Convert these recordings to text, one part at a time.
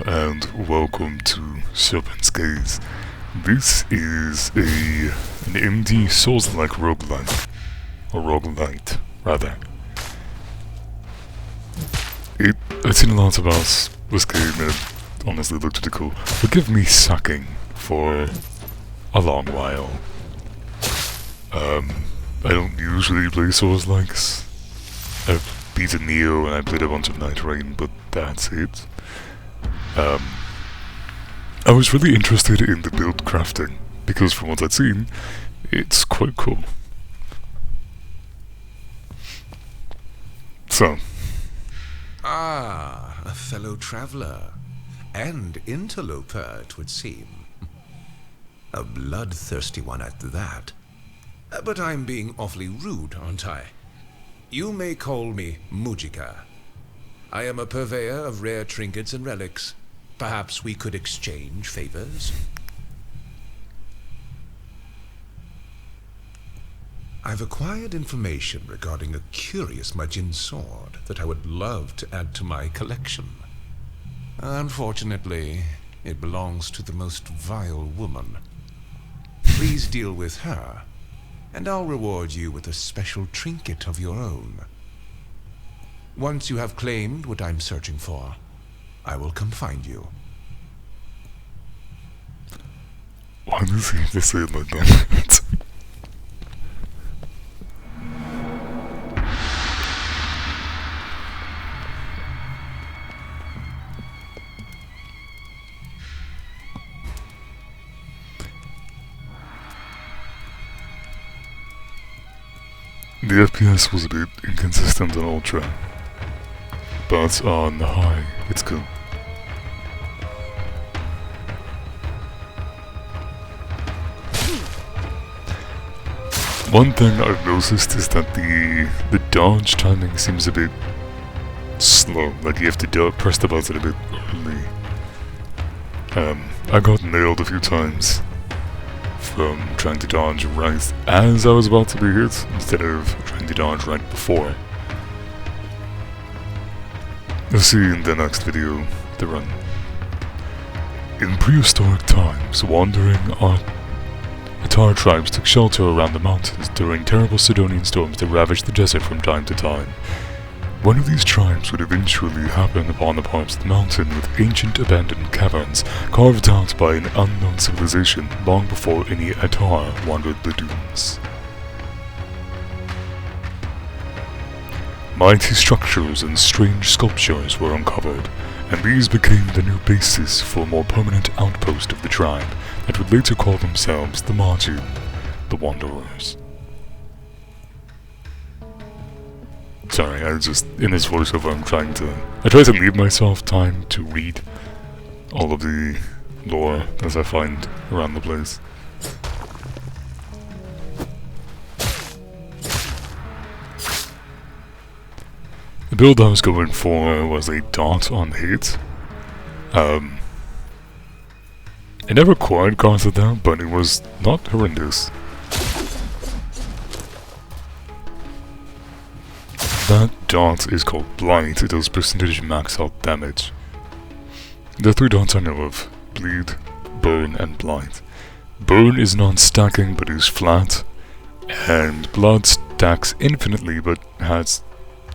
and welcome to Serpent's Gaze. This is an indie Soulslike Roguelite, or Roguelite, rather. I've seen a lot about this game and it honestly looked pretty cool. Forgive me sucking for a long while. I don't usually play Souls-likes. I've beaten Neo and I played a bunch of Night Rain, but that's it. I was really interested in the build crafting, because from what I'd seen, it's quite cool. So. Ah, a fellow traveller. And interloper, it would seem. A bloodthirsty one at that. But I'm being awfully rude, aren't I? You may call me Mujika. I am a purveyor of rare trinkets and relics. Perhaps we could exchange favors? I've acquired information regarding a curious Majin sword that I would love to add to my collection. Unfortunately, it belongs to the most vile woman. Please deal with her, and I'll reward you with a special trinket of your own. Once you have claimed what I'm searching for, I will come find you. Why does he have to say it like that? The FPS was a bit inconsistent on Ultra, but on High, it's good. One thing I've noticed is that the dodge timing seems a bit slow, like you have to press the button a bit early. I got nailed a few times from trying to dodge right as I was about to be hit, instead of trying to dodge right before. You'll see in the next video the run. In prehistoric times, wandering Atar tribes took shelter around the mountains during terrible Sidonian storms that ravaged the desert from time to time. One of these tribes would eventually happen upon the parts of the mountain with ancient abandoned caverns carved out by an unknown civilization long before any Atar wandered the dunes. Mighty structures and strange sculptures were uncovered, and these became the new basis for a more permanent outpost of the tribe that would later call themselves the Majin, the Wanderers. Sorry, in this voiceover I try to leave myself time to read all of the lore as I find around the place. The build I was going for was a dot on hit. I never quite got to that, but it was not horrendous. That dot is called Blight. It does percentage max health damage. The three dots I know of: Bleed, Burn, and Blight. Burn is non-stacking but is flat, and Blood stacks infinitely but has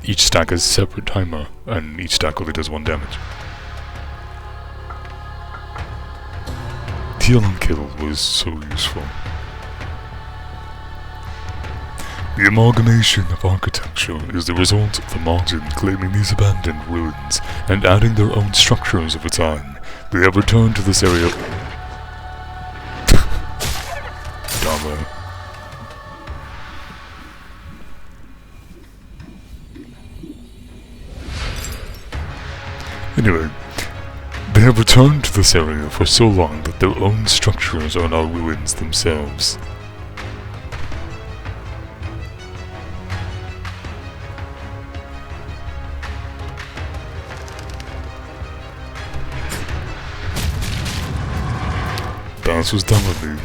each stack has a separate timer, and each stack only does 1 damage. Heal and Kill was so useful. The amalgamation of architecture is the result of the Majin claiming these abandoned ruins and adding their own structures over time. They have returned to this area. Dama. Anyway, they have returned to this area for so long that their own structures are now ruins themselves. Balance was done with me.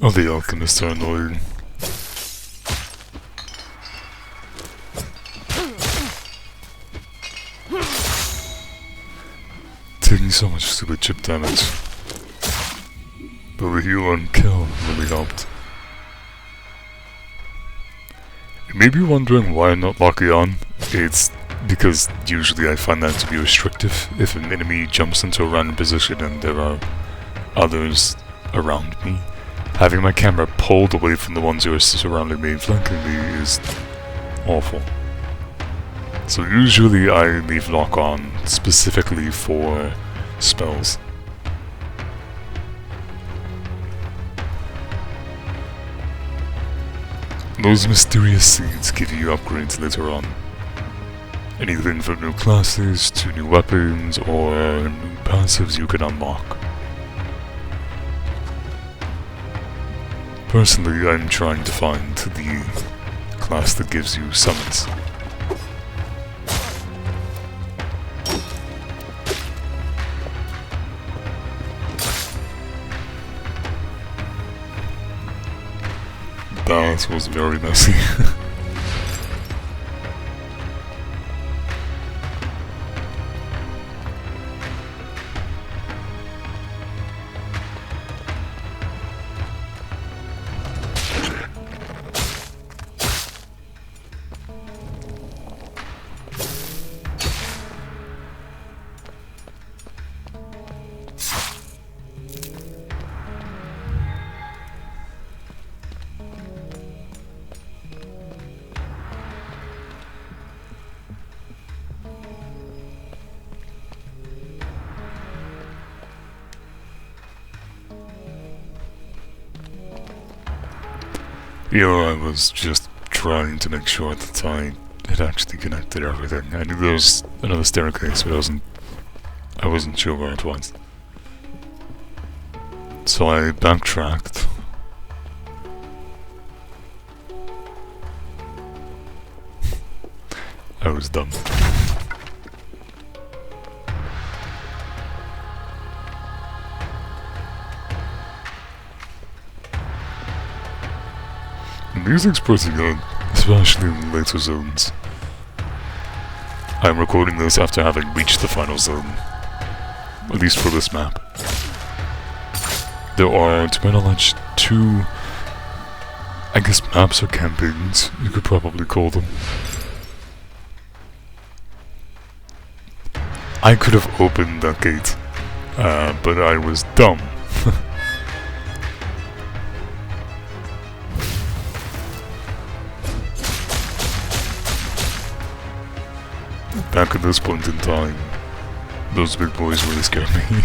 Oh, the alchemists are annoying. Taking so much stupid chip damage. But the heal and kill really helped. You may be wondering why I'm not locking on. It's because usually I find that to be restrictive. If an enemy jumps into a random position and there are others around me, having my camera pulled away from the ones who are surrounding me and flanking me is awful. So usually I leave lock on specifically for spells. Those mysterious seeds give you upgrades later on. Anything from new classes to new weapons or new passives you can unlock. Personally, I'm trying to find the class that gives you summons. That was very messy. Here I was just trying to make sure that I had actually connected everything. I knew there was another staircase, but I wasn't sure where it was. So I backtracked. I was dumb. The music's pretty good, especially in later zones. I'm recording this after having reached the final zone, at least for this map. There are, to my knowledge, 2, I guess maps or campaigns, you could probably call them. I could have opened that gate, but I was dumb. Back at this point in time, those big boys really scared me.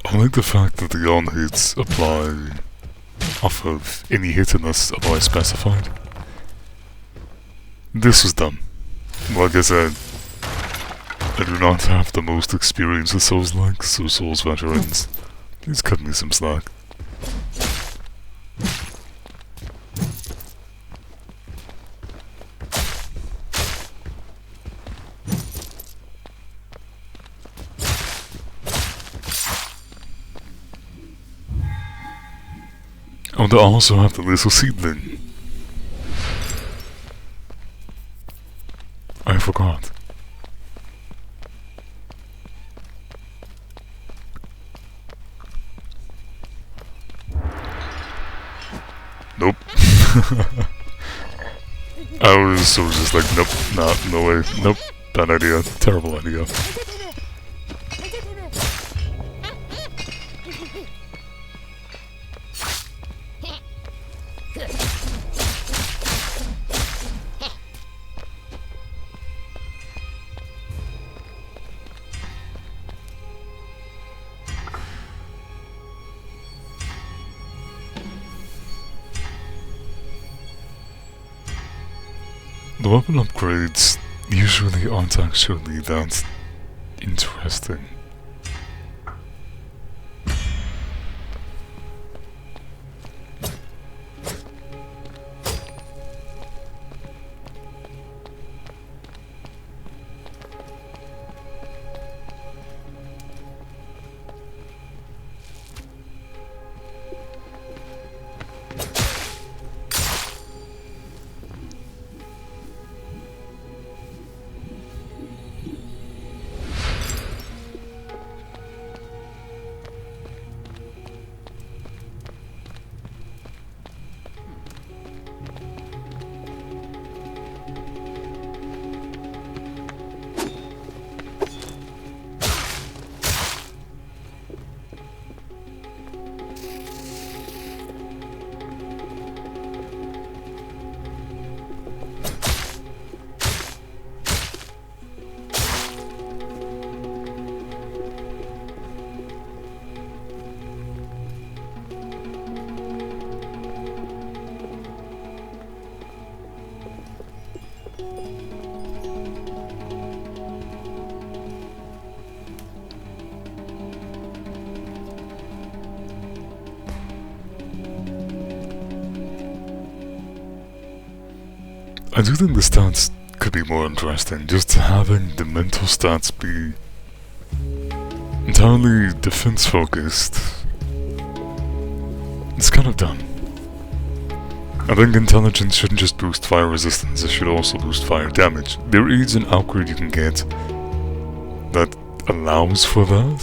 I like the fact that the on hits apply off of any hit unless otherwise specified. This was dumb. Like I said, I do not have the most experience with Soulslike, so Souls veterans, please cut me some slack. Oh, they also have the little seedling. I forgot. Nope. I was so just like, nope, no way, nope, bad idea, terrible idea. The weapon upgrades usually aren't actually that interesting. I do think the stats could be more interesting, just having the mental stats be entirely defense focused. It's kind of dumb. I think intelligence shouldn't just boost fire resistance, it should also boost fire damage. There is an upgrade you can get that allows for that,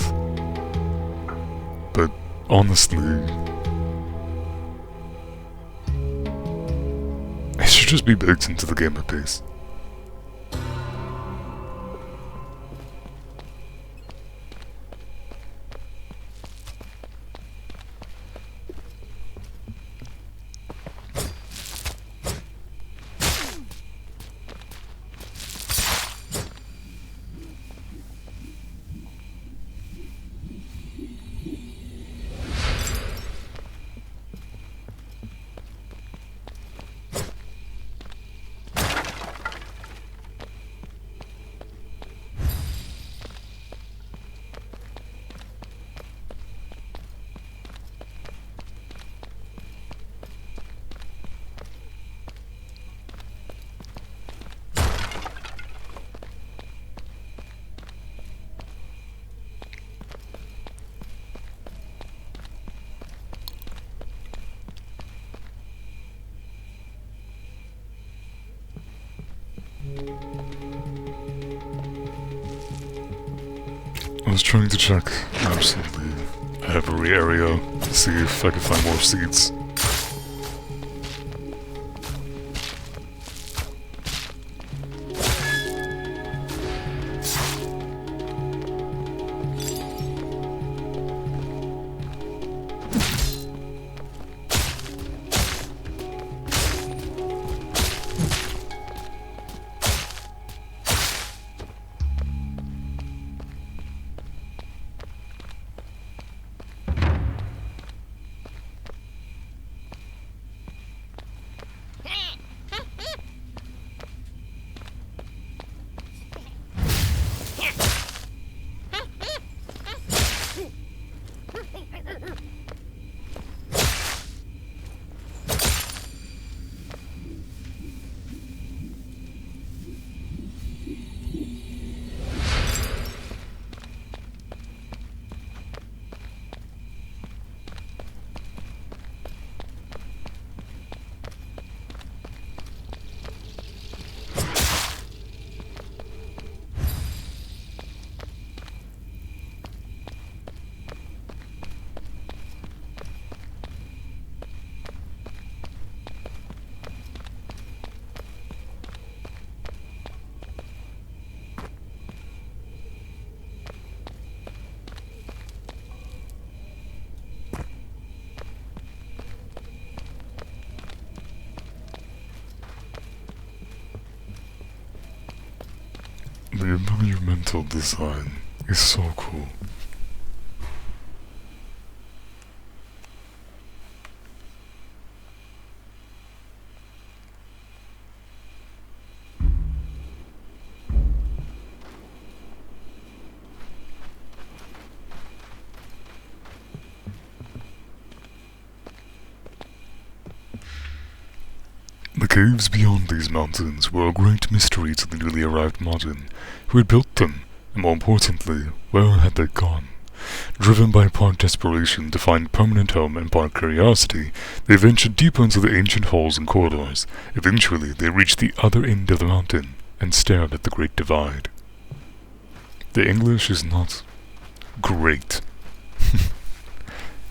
but honestly, it should just be baked into the gamer base. I was trying to check absolutely every area to see if I could find more seeds. the environmental design is so cool. The caves beyond these mountains were a great mystery to the newly arrived modern, who had built them, and more importantly, where had they gone? Driven by part desperation to find permanent home and part curiosity, they ventured deeper into the ancient halls and corridors. Eventually, they reached the other end of the mountain and stared at the Great Divide. The English is not great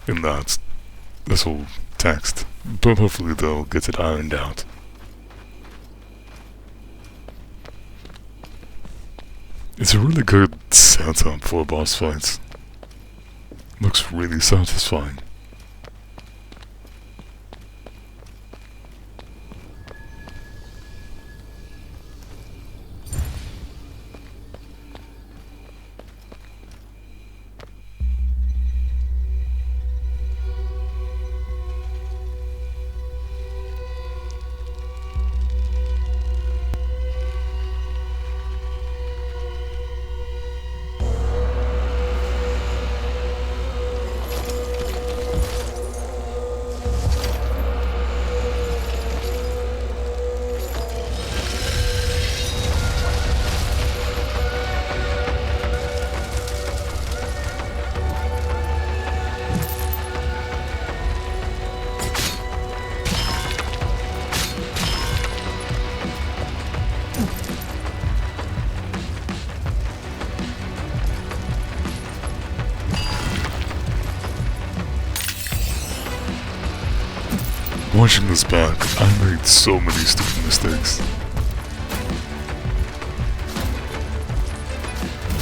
in this whole text, but hopefully they'll get it ironed out. It's a really good setup for boss fights. Looks really satisfying. Watching this back, I made so many stupid mistakes.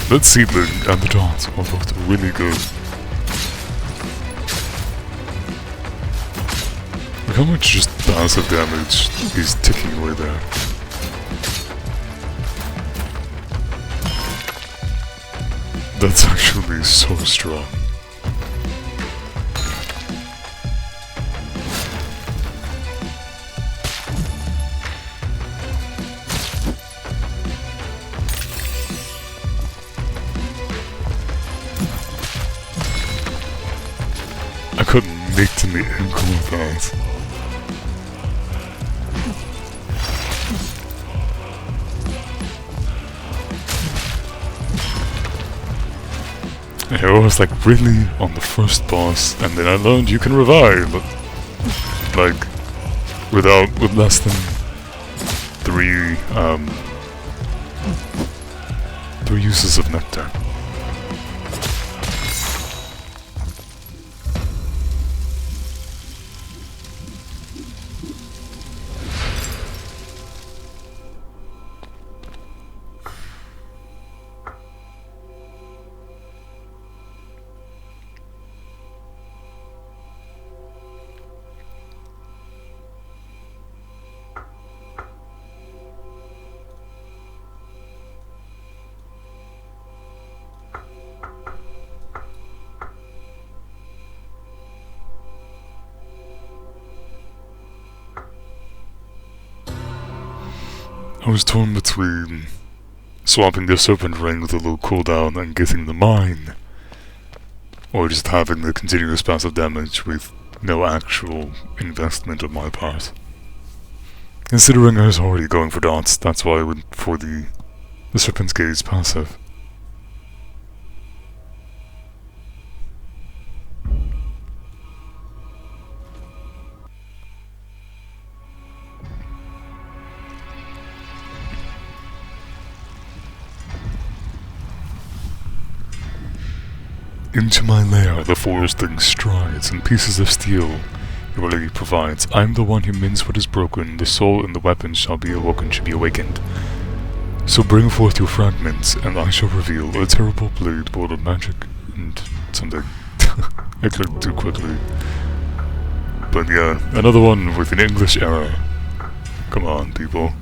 That seedling and the dot are both really good. Look how much just passive damage is ticking away there. That's actually so strong. I couldn't nicked in the ankle with that. I was like really on the first boss, and then I learned you can revive, but like with less than three uses of nectar. I was torn between swapping the Serpent ring with a low cooldown and getting the mine, or just having the continuous passive damage with no actual investment on my part. Considering I was already going for dots, that's why I went for the Serpent's Gaze passive. Into my lair the forest thing strides, and pieces of steel it really provides. I am the one who mends what is broken, the soul and the weapon shall be awakened. So bring forth your fragments, and I shall reveal a terrible blade born of magic and something. I clicked too quickly. But yeah, another one with an English error. Come on, people.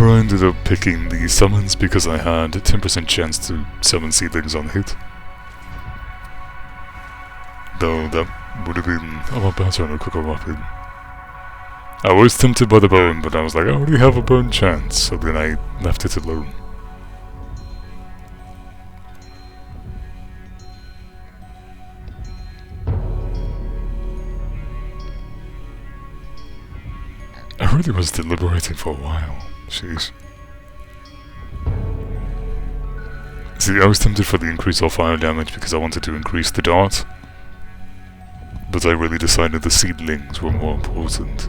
Here I ended up picking the summons because I had a 10% chance to summon seedlings on hit. Though that would have been a lot better on a quicker weapon. I was tempted by the bone, but I was like, I already have a bone chance, so then I left it alone. I really was deliberating for a while. Jeez. See, I was tempted for the increase of fire damage because I wanted to increase the dart. But I really decided the seedlings were more important.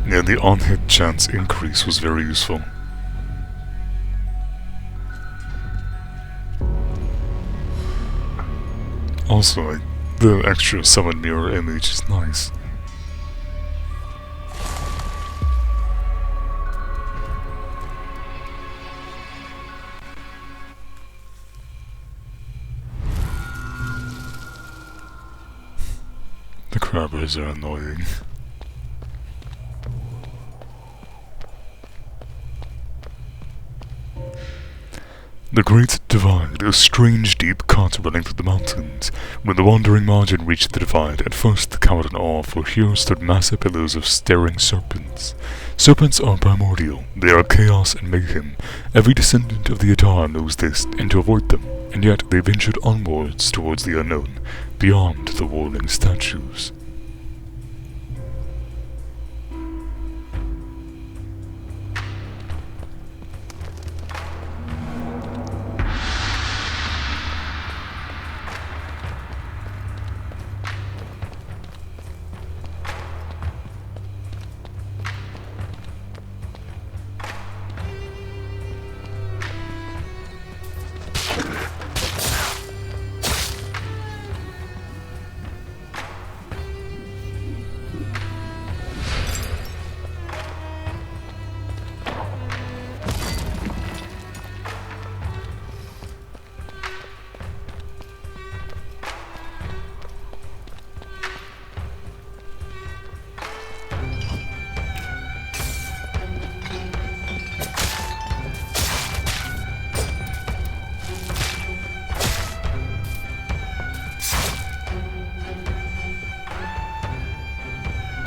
Yeah, the on-hit chance increase was very useful. Also, like, the extra summon mirror image is nice. The crabbers are annoying. The Great Divide, a strange deep cut running through the mountains. When the wandering margin reached the divide, at first the cowed in awe, for here stood massive pillars of staring serpents. Serpents are primordial, they are chaos and mayhem. Every descendant of the Adar knows this, and to avoid them, and yet they ventured onwards towards the unknown, beyond the whirling statues.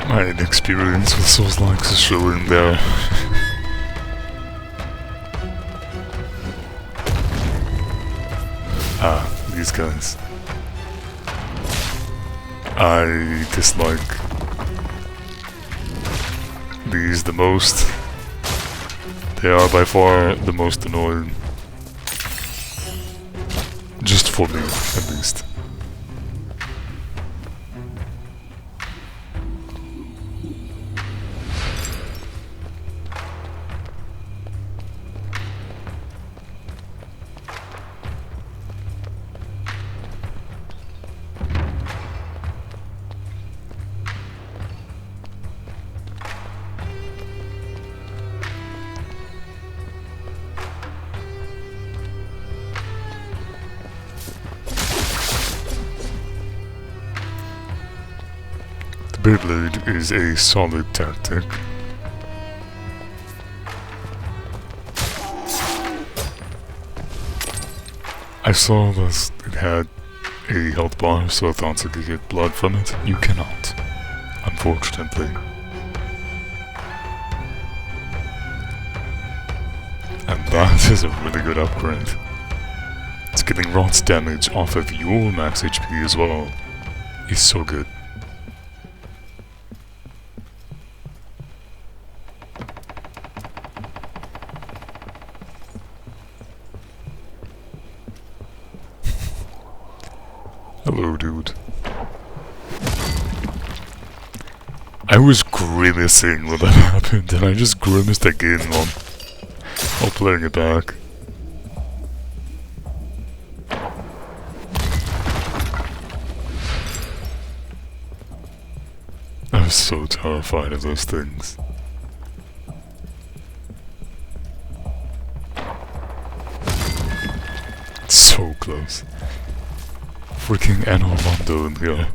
My inexperience with Soulslikes is showing there. These guys. I dislike these the most. They are by far the most annoying. Just for me, at least. Beyblade is a solid tactic. I saw that it had a health bar, so I thought I could get blood from it. You cannot, unfortunately. And that is a really good upgrade. It's getting rot damage off of your max HP as well. It's so good. Hello, dude. I was grimacing when that happened, and I just grimaced again while playing it back. I was so terrified of those things. So close. freaking Anne Orlando in here.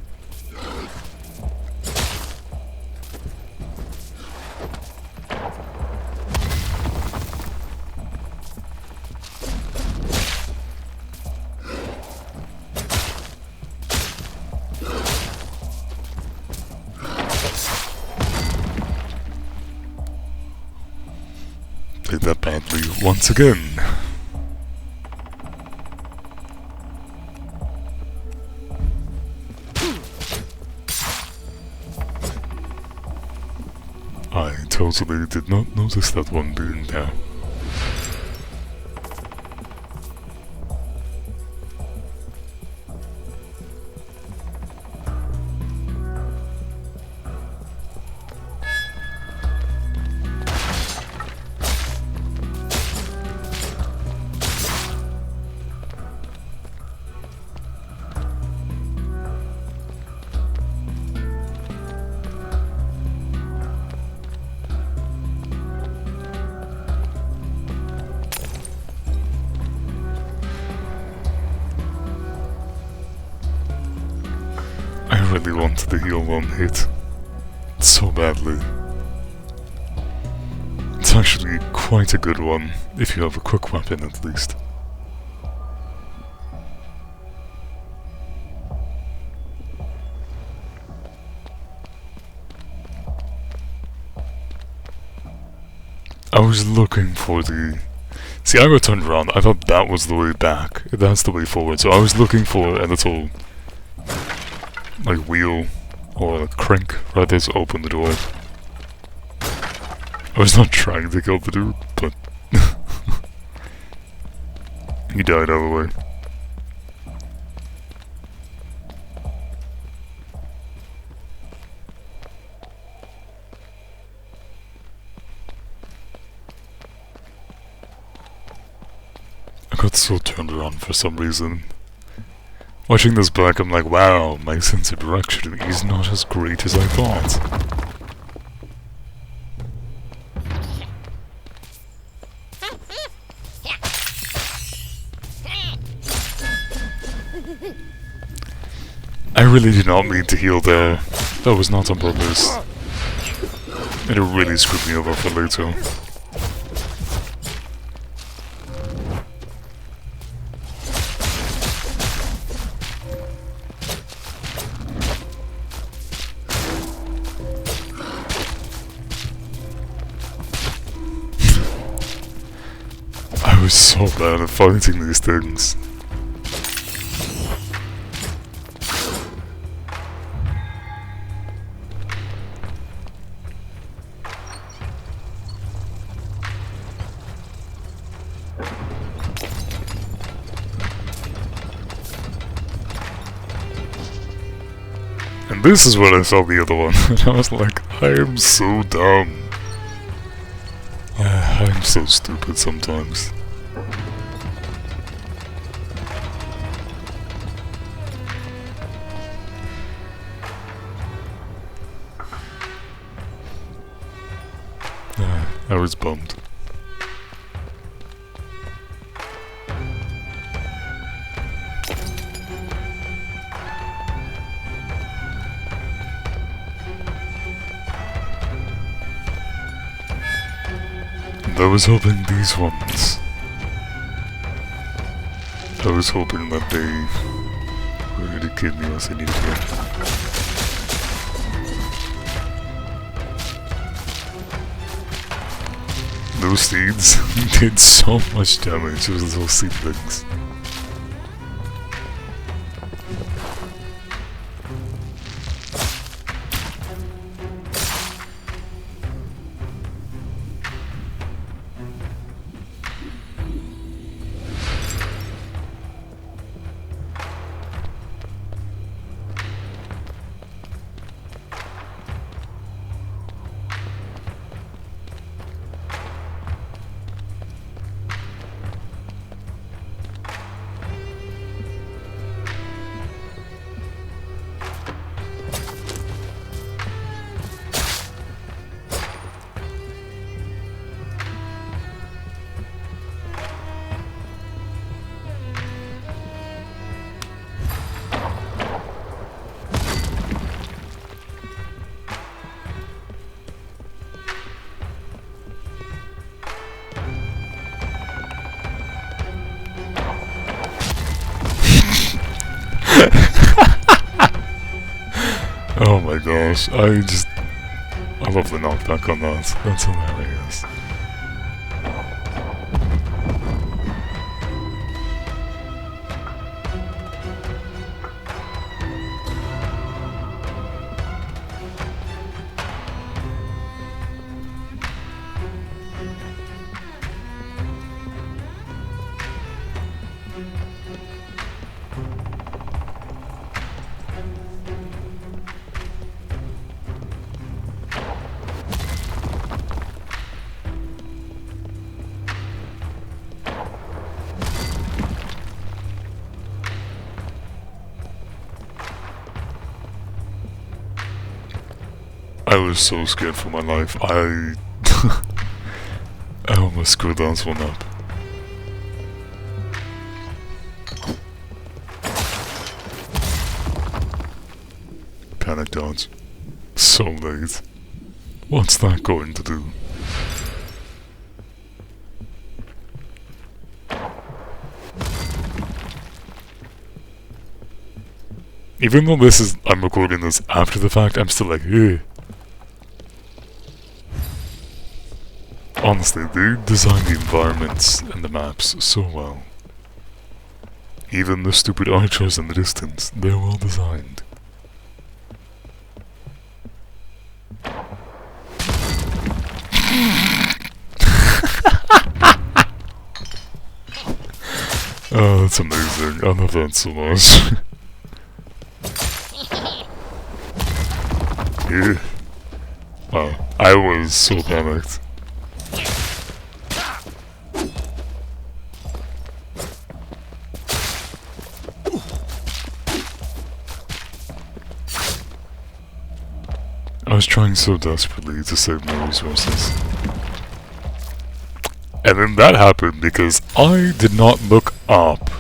Played that badly once again. I totally did not notice that one being there. I really wanted to heal one hit so badly. It's actually quite a good one, if you have a quick weapon at least. I was looking for the... See, I got turned around, I thought that was the way back, that's the way forward, so I was looking for a little... like wheel or a crank right there to open the door. I was not trying to kill the dude, but he died all the way. I got so turned around for some reason. Watching this back, I'm like, wow, my sense of direction is not as great as I thought. I really did not mean to heal there. That was not on purpose. And it really screwed me over for later. I was so bad at fighting these things. And this is when I saw the other one, and I was like, I am so dumb. I'm so stupid sometimes. I was bummed. And I was hoping these ones... I was hoping that they were going to give me what I needed here. Those seeds did so much damage, those little seedlings. my gosh, I love the knockback on that. That's hilarious. I was so scared for my life. I almost screwed that one up. Panic dodge. So late. What's that going to do? Even though I'm recording this after the fact, I'm still like, hey. Honestly, they designed the environments and the maps so well. Even the stupid archers in the distance, they're well designed. Oh, that's amazing. I love that so much. Yeah. Wow, I was so panicked. I was trying so desperately to save my resources. And then that happened because I did not look up.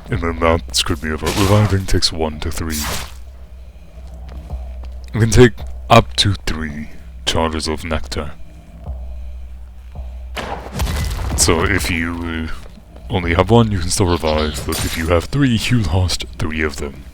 And then that screwed me over. Reviving takes 1 to 3. You can take up to 3 charges of nectar. So if you only have 1, you can still revive, but if you have 3, you lost 3 of them.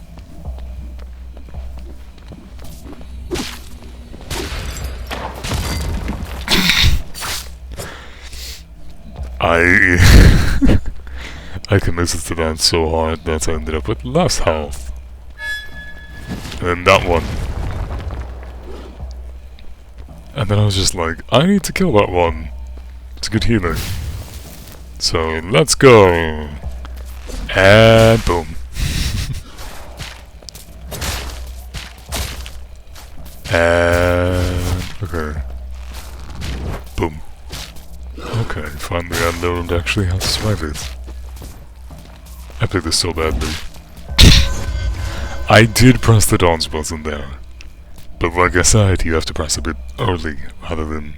I committed to that so hard that I ended up with less health. And that one. And then I was just like, I need to kill that one. It's a good healer. So let's go. And boom. And okay. Boom. Okay, finally I learned actually how to survive it. I played this so badly. I did press the dodge button there. But like I said, you have to press a bit early, rather than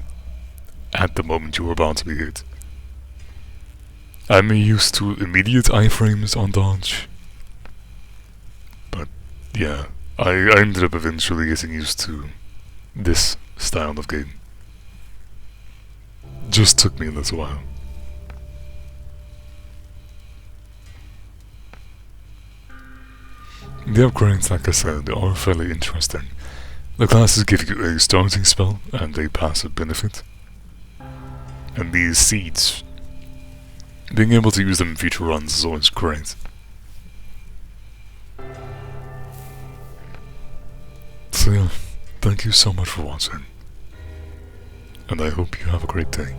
at the moment you were about to be hit. I'm used to immediate iframes on dodge. But yeah, I ended up eventually getting used to this style of game. Just took me a little while. The upgrades, like I said, are fairly interesting. The classes give you a starting spell and a passive benefit. And these seeds, being able to use them in future runs is always great. So yeah, thank you so much for watching. And I hope you have a great day.